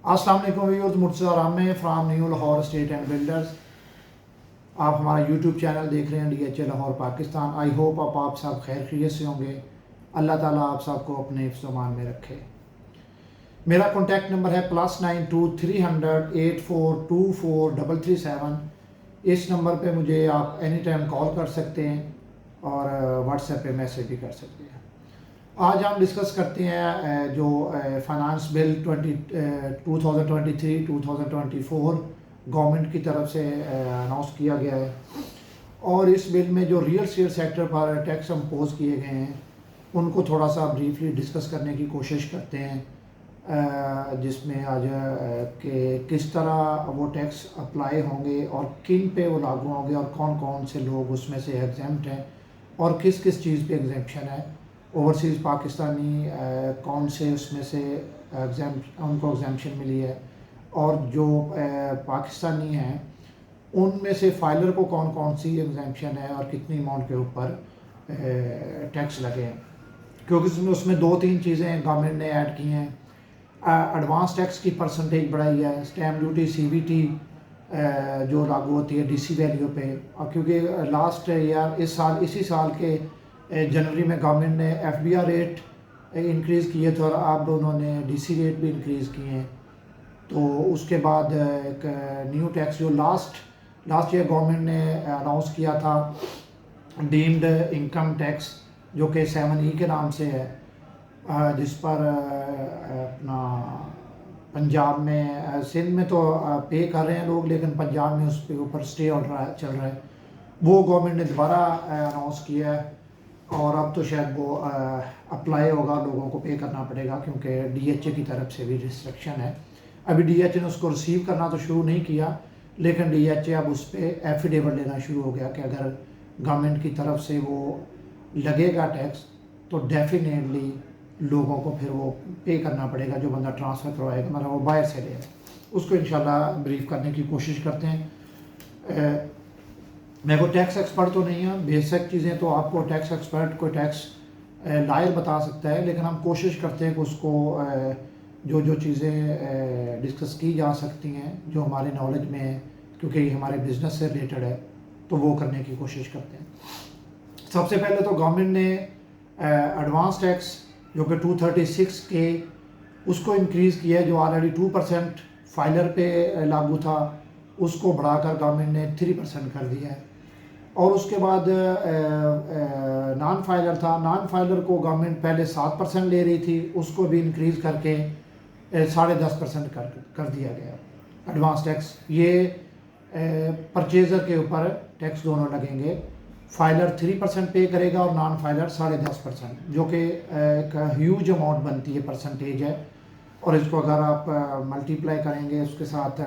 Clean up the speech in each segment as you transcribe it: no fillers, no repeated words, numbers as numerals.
अस्सलाम वालेकुम व्यूअर्स, मुर्तज़ा रामे from new Lahore state and builders. आप हमारा यूट्यूब चैनल देख रहे हैं DHA Lahore Pakistan. I hope आप सब खैर खैरियत से होंगे। अल्लाह ताला आप सबको अपने हिफ्ज़-ओ-मान में रखे। मेरा कॉन्टैक्ट नंबर है +92 300 8424 337। इस नंबर पे मुझे आप एनी टाइम कॉल कर सकते हैं और व्हाट्सएप पे मैसेज भी कर सकते हैं। आज हम डिस्कस करते हैं जो फाइनेंस बिल 2023-2024 गवर्नमेंट की तरफ से अनाउंस किया गया है, और इस बिल में जो रियल स्टेट सेक्टर पर टैक्स इम्पोज किए गए हैं उनको थोड़ा सा ब्रीफली डिस्कस करने की कोशिश करते हैं, जिसमें आज कि किस तरह वो टैक्स अप्लाई होंगे और किन पे वो लागू होंगे और कौन कौन से लोग उसमें से एग्जेम्प्ट हैं और किस किस चीज़ पे एग्जेम्पशन है। ओवरसीज़ पाकिस्तानी कौन से उसमें से उनको एग्जाम्पशन मिली है, और जो पाकिस्तानी हैं उनमें से फाइलर को कौन कौन सी एग्जाम्पशन है और कितनी अमाउंट के ऊपर टैक्स लगे हैं। क्योंकि उसमें दो तीन चीज़ें गवर्नमेंट ने ऐड की हैं। एडवांस टैक्स की परसेंटेज बढ़ाई है, स्टैम्प ड्यूटी CVT जो लागू होती है DC वैल्यू पे, और क्योंकि लास्ट ईयर इसी साल के जनवरी में गवर्नमेंट ने FBR रेट इंक्रीज़ किए थे और अब उन्होंने DC रेट भी इंक्रीज़ किए हैं। तो उसके बाद एक न्यू टैक्स जो लास्ट ईयर गवर्नमेंट ने अनाउंस किया था, डीम्ड इनकम टैक्स, जो कि 7E के नाम से है, जिस पर अपना पंजाब में सिंध में तो पे कर रहे हैं लोग, लेकिन पंजाब में उसके ऊपर स्टे ऑर्डर चल रहा है। वो गवर्नमेंट ने दोबारा अनाउंस किया है और अब तो शायद वो अप्लाई होगा, लोगों को पे करना पड़ेगा, क्योंकि DHA की तरफ से भी रिस्ट्रिक्शन है। अभी DHA ने उसको रिसीव करना तो शुरू नहीं किया, लेकिन DHA अब उस पर एफिडेविट लेना शुरू हो गया कि अगर गवर्नमेंट की तरफ से वो लगेगा टैक्स तो डेफिनेटली लोगों को फिर वो पे करना पड़ेगा। जो बंदा ट्रांसफ़र करवाएगा, मतलब वो बाहर से ले उसको इंशाल्लाह ब्रीफ करने की कोशिश करते हैं। मैं कोई टैक्स एक्सपर्ट तो नहीं हूँ, बेसिक चीज़ें तो आपको टैक्स एक्सपर्ट कोई टैक्स लायर बता सकता है, लेकिन हम कोशिश करते हैं कि उसको जो जो चीज़ें डिस्कस की जा सकती हैं जो हमारे नॉलेज में है, क्योंकि ये हमारे बिज़नेस से रिलेटेड है, तो वो करने की कोशिश करते हैं। सबसे पहले तो गवर्नमेंट ने एडवांस टैक्स जो कि 236K उसको इंक्रीज़ किया है, जो ऑलरेडी 2% फाइलर पे लागू था, उसको बढ़ाकर गवर्नमेंट ने 3% कर दिया है। और उसके बाद नॉन फाइलर था, नॉन फाइलर को गवर्नमेंट पहले 7% ले रही थी, उसको भी इंक्रीज़ करके 10.5% कर दिया गया एडवांस टैक्स। ये परचेज़र के ऊपर टैक्स दोनों लगेंगे। फाइलर 3% पे करेगा और नॉन फाइलर 10.5%, जो कि एक ह्यूज अमाउंट बनती है, परसेंटेज है। और इसको अगर आप मल्टीप्लाई करेंगे उसके साथ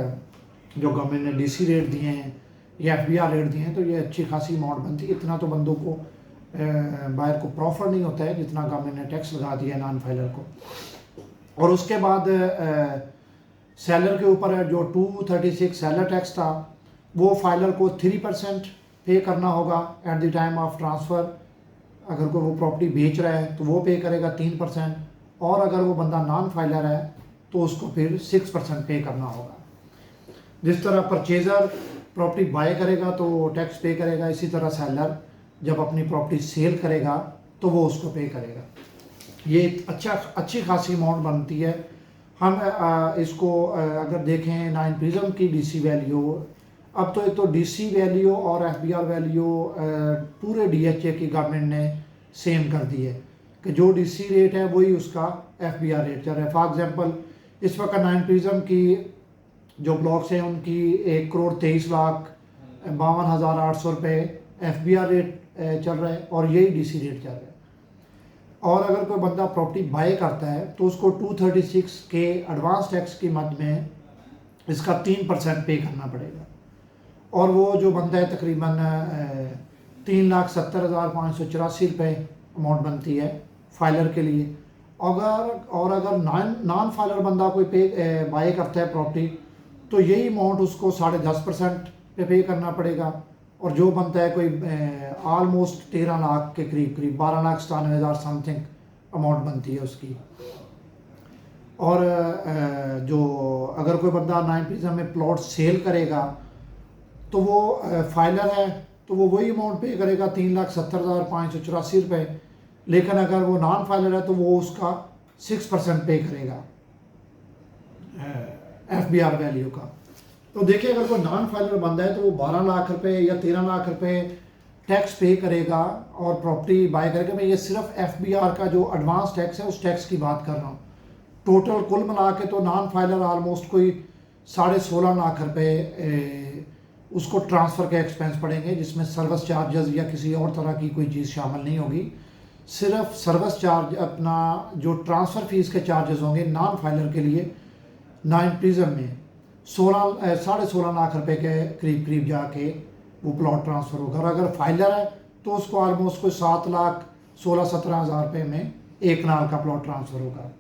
जो गवर्नमेंट ने DC रेट दिए हैं या FBR रेट दिए हैं, तो ये अच्छी खासी अमाउंट बनती है। इतना तो बंदों को बाहर को प्रॉफिट नहीं होता है जितना गवर्नमेंट ने टैक्स लगा दिया है नॉन फाइलर को। और उसके बाद सेलर के ऊपर जो 236 सेलर टैक्स था, वो फाइलर को 3% पे करना होगा at the time of transfer. अगर कोई वो प्रॉपर्टी बेच रहा है तो वो पे करेगा 3%, और अगर वो बंदा नॉन फाइलर है तो उसको फिर 6% पे करना होगा। जिस तरह परचेज़र प्रॉपर्टी बाय करेगा तो टैक्स पे करेगा, इसी तरह सेलर जब अपनी प्रॉपर्टी सेल करेगा तो वो उसको पे करेगा। ये अच्छी खासी अमाउंट बनती है। हम इसको अगर देखें नाइन प्रिज्म की DC वैल्यू, अब तो एक तो DC वैल्यू और FBR वैल्यू पूरे DHA की गवर्नमेंट ने सेम कर दी है कि जो DC रेट है वही उसका FBR रेट चल रहा है। फॉर एग्जांपल इस वक्त नाइन प्रिज्म की जो ब्लॉक्स हैं उनकी 1,23,52,800 रुपये FBR रेट चल रहा है और यही DC रेट चल रहा है। और अगर कोई बंदा प्रॉपर्टी बाय करता है तो उसको 236K एडवांस टैक्स की मद में इसका 3% पे करना पड़ेगा। और वो जो बंदा है तकरीबन 3,70,584 रुपये अमाउंट बनती है फाइलर के लिए। अगर नॉन फाइलर बंदा कोई बाय करता है प्रॉपर्टी, तो यही अमाउंट उसको 10.5% पे करना पड़ेगा। और जो बनता है कोई ऑलमोस्ट 13 लाख के करीब 12,97,000 समथिंग अमाउंट बनती है उसकी। और जो अगर कोई बंदा 9 प्रिज्म में प्लॉट सेल करेगा तो वो फाइलर है तो वो वही अमाउंट पे करेगा 3,70,584 रुपये, लेकिन अगर वो नॉन फाइलर है तो वो उसका 6% पे करेगा FBR वैल्यू का। तो देखिए अगर कोई नॉन फाइलर बंदा है तो वो 12 लाख रुपए या 13 लाख रुपए टैक्स पे करेगा और प्रॉपर्टी बाय करेगा। मैं ये सिर्फ FBR का जो एडवांस टैक्स है उस टैक्स की बात कर रहा हूँ। टोटल कुल मिला के तो नॉन फाइलर ऑलमोस्ट कोई 16.5 लाख रुपए उसको ट्रांसफ़र के एक्सपेंस पड़ेंगे, जिसमें सर्विस चार्जेस या किसी और तरह की कोई चीज़ शामिल नहीं होगी। सिर्फ सर्विस चार्ज अपना जो ट्रांसफ़र फीस के चार्जेस होंगे नॉन फाइलर के लिए 9 प्रिज्म में 16.5 लाख रुपए के करीब करीब जाके वो प्लॉट ट्रांसफ़र होगा। और अगर फाइलर है तो उसको ऑलमोस्ट कोई 7,16-17 हज़ार रुपये में एक कनाल का प्लॉट ट्रांसफ़र होगा।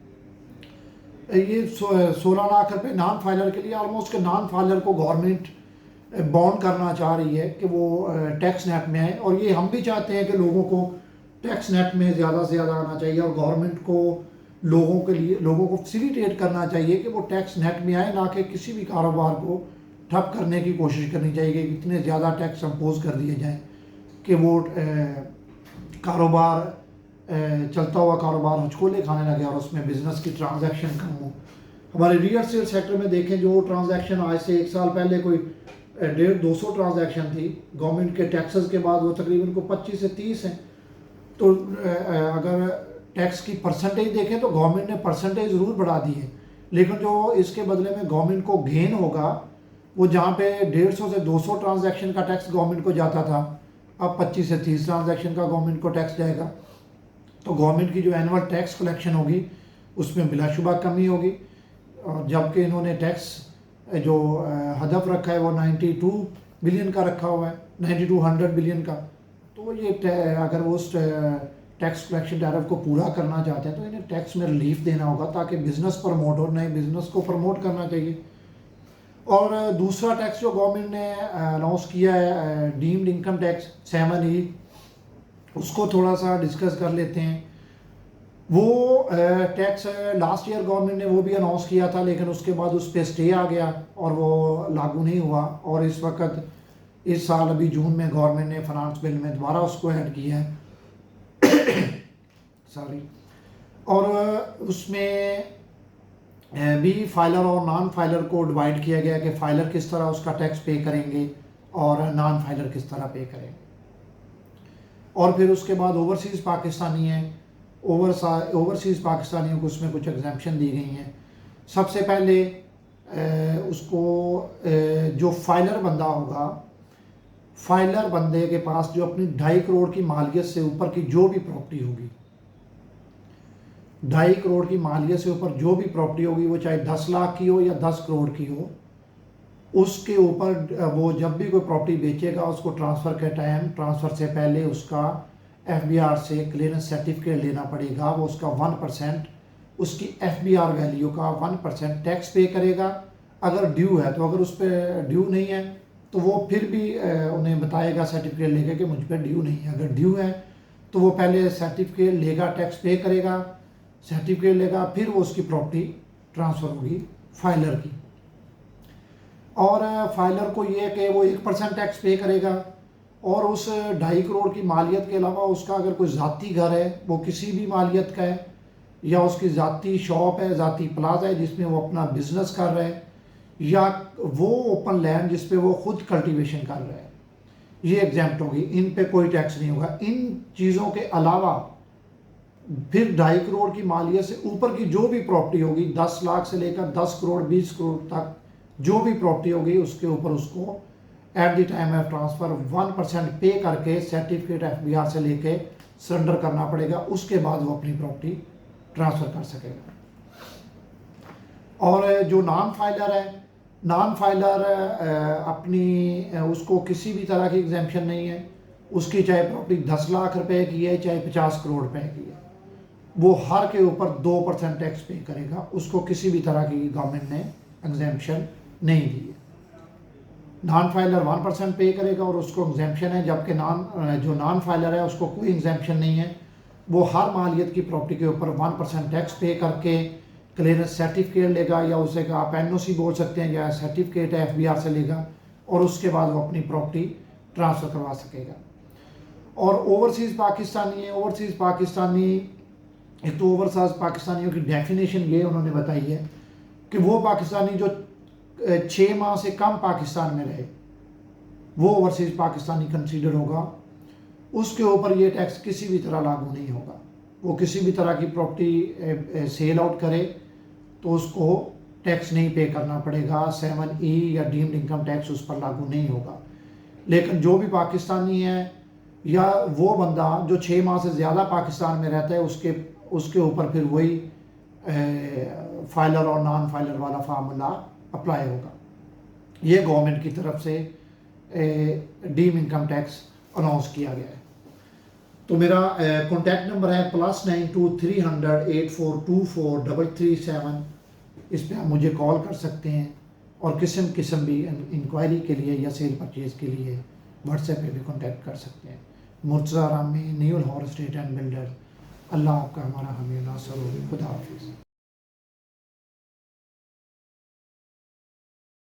ये 16 लाख रुपए नॉन फाइलर के लिए ऑलमोस्ट के नॉन फाइलर को गवर्नमेंट बॉन्ड करना चाह रही है कि वो टैक्स नेट में आए, और ये हम भी चाहते हैं कि लोगों को टैक्स नेट में ज़्यादा से ज़्यादा आना चाहिए, और गवर्नमेंट को लोगों को फैसिलिटेट करना चाहिए कि वो टैक्स नेट में आए, ना कि किसी भी कारोबार को ठप करने की कोशिश करनी चाहिए कि इतने ज़्यादा टैक्स इम्पोज कर दिए जाएँ कि वो कारोबार चलता हुआ कारोबार हचकोले खाने लगे और उसमें बिज़नेस की ट्रांजैक्शन कम हो। हमारे रियल एस्टेट सेक्टर में देखें जो ट्रांजैक्शन आज से 1 साल पहले कोई 150-200 ट्रांजैक्शन थी, गवर्नमेंट के टैक्सेस के बाद वो तकरीबन को 25 से 30 हैं। तो अगर टैक्स की परसेंटेज देखें तो गवर्नमेंट ने परसेंटेज ज़रूर बढ़ा दी है, लेकिन जो इसके बदले में गवर्नमेंट को गेन होगा वो जहाँ पे 150 से 200 ट्रांजैक्शन का टैक्स गवर्नमेंट को जाता था, अब 25 से 30 ट्रांजैक्शन का गवर्नमेंट को टैक्स जाएगा। तो गवर्नमेंट की जो एनुअल टैक्स कलेक्शन होगी उसमें बिलाशुबा कमी होगी, और जबकि इन्होंने टैक्स जो हदफ रखा है वो 92 बिलियन का रखा हुआ है, 9200 बिलियन का। तो ये अगर वो उस टैक्स कलेक्शन टैरिफ को पूरा करना चाहते हैं तो इन्हें टैक्स में रिलीफ देना होगा ताकि बिज़नेस प्रमोट हो, नए बिज़नेस को प्रमोट करना चाहिए। और दूसरा टैक्स जो गवर्नमेंट ने अनाउंस किया है डीम्ड इनकम टैक्स 7E, उसको थोड़ा सा डिस्कस कर लेते हैं। वो टैक्स लास्ट ईयर गवर्नमेंट ने वो भी अनाउंस किया था, लेकिन उसके बाद उस पर स्टे आ गया और वो लागू नहीं हुआ, और इस वक्त इस साल अभी जून में गवर्नमेंट ने फाइनेंस बिल में दोबारा उसको ऐड किया है सॉरी। और उसमें भी फाइलर और नॉन फाइलर को डिवाइड किया गया कि फाइलर किस तरह उसका टैक्स पे करेंगे और नॉन फाइलर किस तरह पे करेंगे। और फिर उसके बाद ओवरसीज़ पाकिस्तानी हैं, ओवरसीज़ पाकिस्तानियों को उसमें कुछ एग्जेम्पशन दी गई हैं। सबसे पहले उसको जो फाइलर बंदा होगा, फाइलर बंदे के पास जो अपनी 2.5 करोड़ की मालियत से ऊपर की जो भी प्रॉपर्टी होगी, 2.5 करोड़ की मालियत से ऊपर जो भी प्रॉपर्टी होगी, वो चाहे 10 लाख की हो या 10 करोड़ की हो, उसके ऊपर वो जब भी कोई प्रॉपर्टी बेचेगा उसको ट्रांसफ़र के टाइम, ट्रांसफ़र से पहले उसका FBR से क्लियरेंस सर्टिफिकेट लेना पड़ेगा। वो उसका 1% उसकी FBR वैल्यू का 1% टैक्स पे करेगा अगर ड्यू है। तो अगर उस पर ड्यू नहीं है तो वो फिर भी उन्हें बताएगा सर्टिफिकेट लेके कि मुझ पर ड्यू नहीं है। अगर ड्यू है तो वो पहले सर्टिफिकेट लेगा, टैक्स पे करेगा, सर्टिफिकेट लेगा, फिर वो उसकी प्रॉपर्टी ट्रांसफ़र होगी फाइलर की। और फाइलर को ये है कि वो 1% टैक्स पे करेगा, और उस 2.5 करोड़ की मालियत के अलावा उसका अगर कोई ज़ाती घर है, वो किसी भी मालियत का है, या उसकी ज़ाती शॉप है, ज़ाती प्लाजा है जिसमें वो अपना बिजनेस कर रहे हैं, या वो ओपन लैंड जिस पे वो खुद कल्टीवेशन कर रहे हैं, ये एग्जाम्प्ट होगी। इन पे कोई टैक्स नहीं होगा। इन चीज़ों के अलावा फिर 2.5 करोड़ की मालियत से ऊपर की जो भी प्रॉपर्टी होगी, 10 लाख से लेकर 10 करोड़ 20 करोड़ तक जो भी प्रॉपर्टी होगी, उसके ऊपर उसको at the time of transfer 1% पे करके सर्टिफिकेट FBR से लेके सरेंडर करना पड़ेगा। उसके बाद वो अपनी प्रॉपर्टी ट्रांसफ़र कर सकेगा। और जो नॉन फाइलर है, नॉन फाइलर अपनी उसको किसी भी तरह की एग्जेम्पशन नहीं है। उसकी चाहे प्रॉपर्टी 10 लाख रुपए की है चाहे 50 करोड़ रुपए की है, वो हर के ऊपर 2% टैक्स पे करेगा। उसको किसी भी तरह की गवर्नमेंट ने एग्जेम्पशन नहीं दी है। नॉन फाइलर 1% पे करेगा और उसको एग्जेम्पशन है, जबकि जो नॉन फाइलर है उसको कोई एग्जेम्पशन नहीं है। वो हर मालियत की प्रॉपर्टी के ऊपर 1% टैक्स पे करके क्लियरेंस सर्टिफिकेट लेगा, या उसे का आप NOC बोल सकते हैं, या सर्टिफिकेट FBR से लेगा, और उसके बाद वो अपनी प्रॉपर्टी ट्रांसफ़र करवा सकेगा। और ओवरसीज़ पाकिस्तानी है, ओवरसीज़ पाकिस्तानी, एक तो ओवरसीज़ पाकिस्तानियों की डेफिनेशन ये उन्होंने बताई है कि वो पाकिस्तानी जो 6 माह से कम पाकिस्तान में रहे, वो ओवरसीज़ पाकिस्तानी कंसीडर होगा। उसके ऊपर ये टैक्स किसी भी तरह लागू नहीं होगा। वो किसी भी तरह की प्रॉपर्टी सेल आउट करे तो उसको टैक्स नहीं पे करना पड़ेगा। 7E या डीम्ड इनकम टैक्स उस पर लागू नहीं होगा। लेकिन जो भी पाकिस्तानी है या वो बंदा जो 6 माह से ज़्यादा पाकिस्तान में रहता है, उसके ऊपर फिर वही फाइलर और नॉन फाइलर वाला फार्मूला अप्लाई होगा। ये गवर्नमेंट की तरफ से डीम इनकम टैक्स अनाउंस किया गया है। तो मेरा कॉन्टैक्ट नंबर है +92 300 8424 337। इस पर आप मुझे कॉल कर सकते हैं, और किस्म भी इंक्वायरी के लिए या सेल परचेज़ के लिए व्हाट्सएप पे भी कॉन्टैक्ट कर सकते हैं। Murtaza Rami, new Lahore state and builder. अल्लाह आपका हमारा हमें नासर हो। खुदा हाफिज़।